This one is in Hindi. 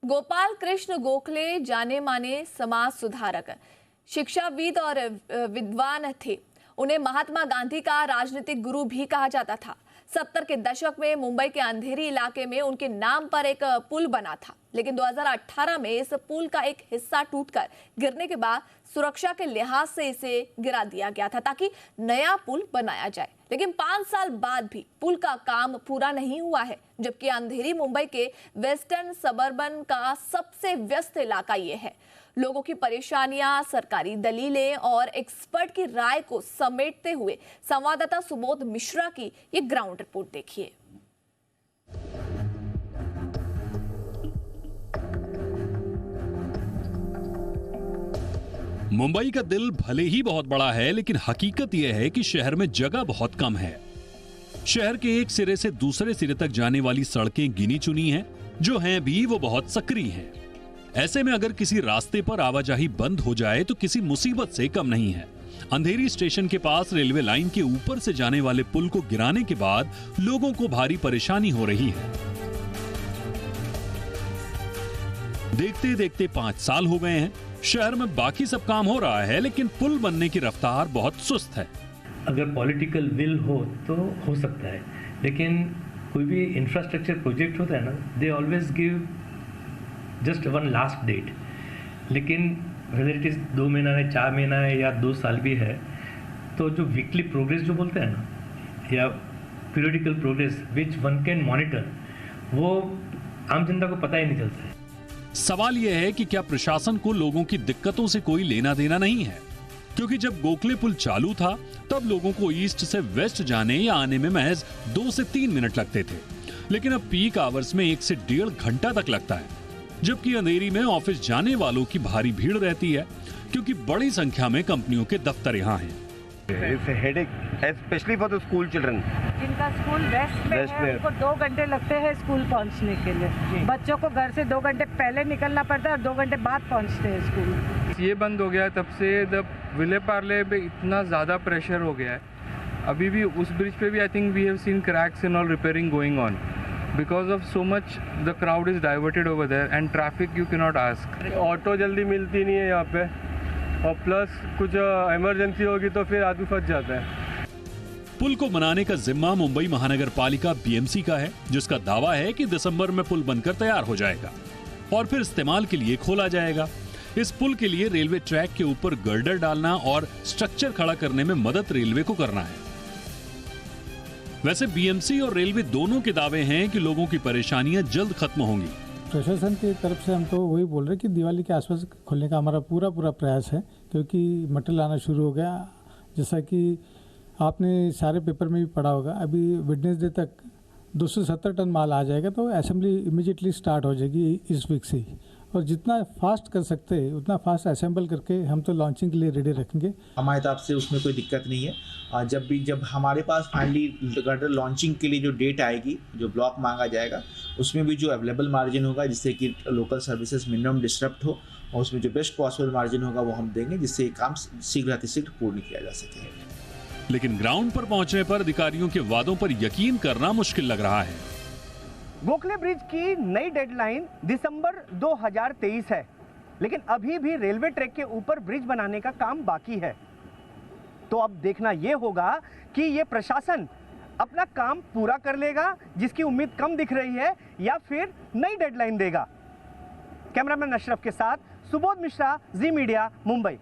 गोपाल कृष्ण गोखले जाने माने समाज सुधारक, शिक्षाविद और विद्वान थे। उन्हें महात्मा गांधी का राजनीतिक गुरु भी कहा जाता था। 70 के दशक में मुंबई के अंधेरी इलाके में उनके नाम पर एक पुल बना था, लेकिन 2018 में इस पुल का एक हिस्सा टूटकर गिरने के बाद सुरक्षा के लिहाज से इसे गिरा दिया गया था ताकि नया पुल बनाया जाए। लेकिन 5 साल बाद भी पुल का काम पूरा नहीं हुआ है, जबकि अंधेरी मुंबई के वेस्टर्न सबर्बन का सबसे व्यस्त इलाका ये है। लोगों की परेशानियां, सरकारी दलीलें और एक्सपर्ट की राय को समेटते हुए संवाददाता सुबोध मिश्रा की ये ग्राउंड रिपोर्ट देखिए। मुंबई का दिल भले ही बहुत बड़ा है, लेकिन हकीकत यह है कि शहर में जगह बहुत कम है। शहर के एक सिरे से दूसरे सिरे तक जाने वाली सड़कें गिनी चुनी हैं, जो हैं भी वो बहुत सक्रिय हैं। ऐसे में अगर किसी रास्ते पर आवाजाही बंद हो जाए तो किसी मुसीबत से कम नहीं है। अंधेरी स्टेशन के पास रेलवे लाइन के ऊपर से जाने वाले पुल को गिराने के बाद लोगों को भारी परेशानी हो रही है। देखते देखते 5 साल हो गए हैं। शहर में बाकी सब काम हो रहा है, लेकिन पुल बनने की रफ्तार बहुत सुस्त है। अगर पॉलिटिकल विल हो तो हो सकता है, लेकिन कोई भी इंफ्रास्ट्रक्चर प्रोजेक्ट होता है ना, they always give just one last date. लेकिन वेदर इट इज 2 महीना है, 4 महीना है या 2 साल भी है, तो जो वीकली प्रोग्रेस जो बोलते हैं ना, या periodical progress which one can monitor, वो आम जनता को पता ही नहीं चलता है। सवाल यह है कि क्या प्रशासन को लोगों की दिक्कतों से कोई लेना देना नहीं है? क्योंकि जब गोखले पुल चालू था तब लोगों को ईस्ट से वेस्ट जाने या आने में महज 2 से 3 मिनट लगते थे, लेकिन अब पीक आवर्स में 1 से 1.5 घंटा तक लगता है। जबकि अंधेरी में ऑफिस जाने वालों की भारी भीड़ रहती है, क्योंकि बड़ी संख्या में कंपनियों के दफ्तर यहाँ हैं। It's a headache, especially for the school children. जिनका स्कूल वेस्ट में है, उनको 2 घंटे लगते हैं स्कूल पहुंचने के लिए। बच्चों को घर से 2 घंटे पहले निकलना पड़ता है और 2 घंटे बाद पहुंचते हैं स्कूल। ये बंद हो गया तब से विले पार्ले पे इतना ज़्यादा प्रेशर हो गया है। अभी भी उस ब्रिज पे भी I think we have seen cracks and all repairing going on because of so much the crowd is diverted over there and traffic you can not ask. Auto जल्दी मिलती नहीं है यहाँ पे, और प्लस कुछ इमरजेंसी होगी तो फिर आदमी फंस जाता है। पुल को बनाने का जिम्मा मुंबई महानगर पालिका बीएमसी का है, जिसका दावा है कि दिसंबर में पुल बनकर तैयार हो जाएगा और फिर इस्तेमाल के लिए खोला जाएगा। इस पुल के लिए रेलवे ट्रैक के ऊपर गर्डर डालना और स्ट्रक्चर खड़ा करने में मदद रेलवे को करना है। वैसे बीएमसी और रेलवे दोनों के दावे हैं कि लोगों की परेशानियां जल्द खत्म होंगी। प्रशासन की तरफ से हम तो वही बोल रहे हैं कि दिवाली के आसपास खोलने का हमारा पूरा प्रयास है, क्योंकि मटेरियल आना शुरू हो गया। जैसा कि आपने सारे पेपर में भी पढ़ा होगा, अभी वेडनेसडे तक 270 टन माल आ जाएगा, तो असेंबली इमीडिएटली स्टार्ट हो जाएगी इस वीक से ही। और जितना फास्ट कर सकते हैं उतना फास्ट असेंबल करके हम तो लॉन्चिंग के लिए रेडी रखेंगे। हमारे तरफ से उसमें कोई दिक्कत नहीं है। जब हमारे पास फाइनली गर्डर लॉन्चिंग के लिए जो डेट आएगी, जो ब्लॉक मांगा जाएगा, उसमें भी जो अवेलेबल मार्जिन होगा जिससे कि लोकल सर्विसेज मिनिमम डिस्टर्ब हो, और उसमें जो बेस्ट पॉसिबल मार्जिन होगा वो हम देंगे, जिससे काम शीघ्र पूर्ण किया जा सके। लेकिन ग्राउंड पर पहुंचने पर अधिकारियों के वादों पर यकीन करना मुश्किल लग रहा है। गोखले ब्रिज की नई डेडलाइन दिसंबर 2023 है, लेकिन अभी भी रेलवे ट्रैक के ऊपर ब्रिज बनाने का काम बाकी है। तो अब देखना यह होगा कि यह प्रशासन अपना काम पूरा कर लेगा, जिसकी उम्मीद कम दिख रही है, या फिर नई डेडलाइन देगा। कैमरामैन अशरफ के साथ सुबोध मिश्रा, जी मीडिया, मुंबई।